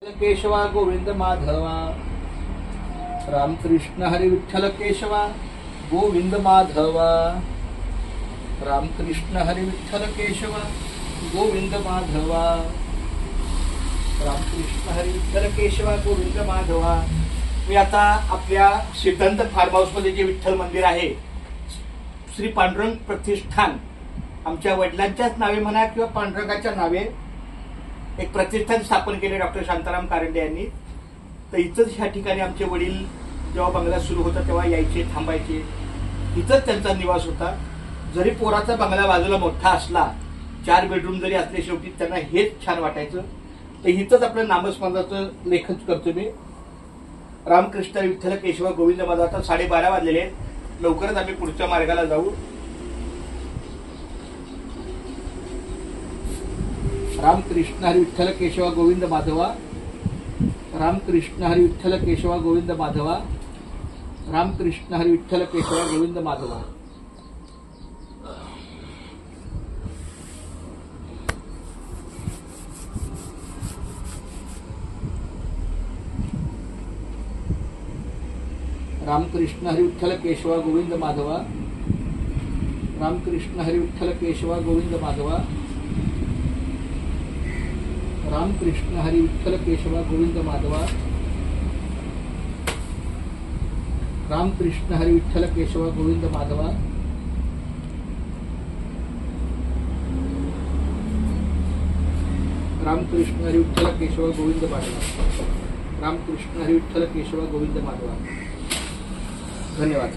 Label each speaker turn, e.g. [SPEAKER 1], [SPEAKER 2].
[SPEAKER 1] केशवा गोविंद माधवा, रामकृष्ण हरी विठ्ठल केशवा गोविंद माधवा, रामकृष्ण हरी विठ्ठल केशवा गोविंद माधवा, रामकृष्ण हरी विठ्ठल केशवा गोविंद माधवा। मी आता आपल्या सिद्धांत फार्म हाऊस मध्ये जे विठ्ठल मंदिर आहे, श्री पांडुरंग प्रतिष्ठान, आमच्या वडिलांच्याच नावे म्हणा किंवा पांडुरंगाच्या नावे एक प्रतिष्ठान स्थापन केले डॉक्टर शांताराम कारंडे यांनी। तर इथंच ह्या ठिकाणी आमचे वडील जेव्हा बंगला सुरू होता तेव्हा यायचे, थांबायचे, इथंच त्यांचा निवास होता। जरी पोराचा बंगला बाजूला मोठा असला, 4 बेडरूम जरी असले, शेवटी त्यांना हेच छान वाटायचं। तर इथंच आपलं नामस्मरणाचं लेखन करतो मी। रामकृष्ण विठ्ठल केशवा गोविंद माधवा। आता 12:30 वाजलेले आहेत, लवकरच आम्ही पुढच्या मार्गाला जाऊ। रामकृष्ण हरी विठ्ठल केशवा गोविंद माधवा, रामकृष्ण हरी विठ्ठल केशवा गोविंद माधवा, रामकृष्ण हरी विठ्ठल केशवा गोविंद माधवा। रामकृष्ण हरी विठ्ठल केशवा गोविंद माधवा, रामकृष्ण हरी विठ्ठल केशवा गोविंद माधवा, रामकृष्ण हरी विठ्ठल केशवा गोविंद माधवा, रामकृष्ण हरी विठ्ठल केशवा गोविंद माधवा, रामकृष्ण हरी विठ्ठल केशवा गोविंद माधवा, रामकृष्ण हरी विठ्ठल केशवा गोविंद माधवा। धन्यवाद।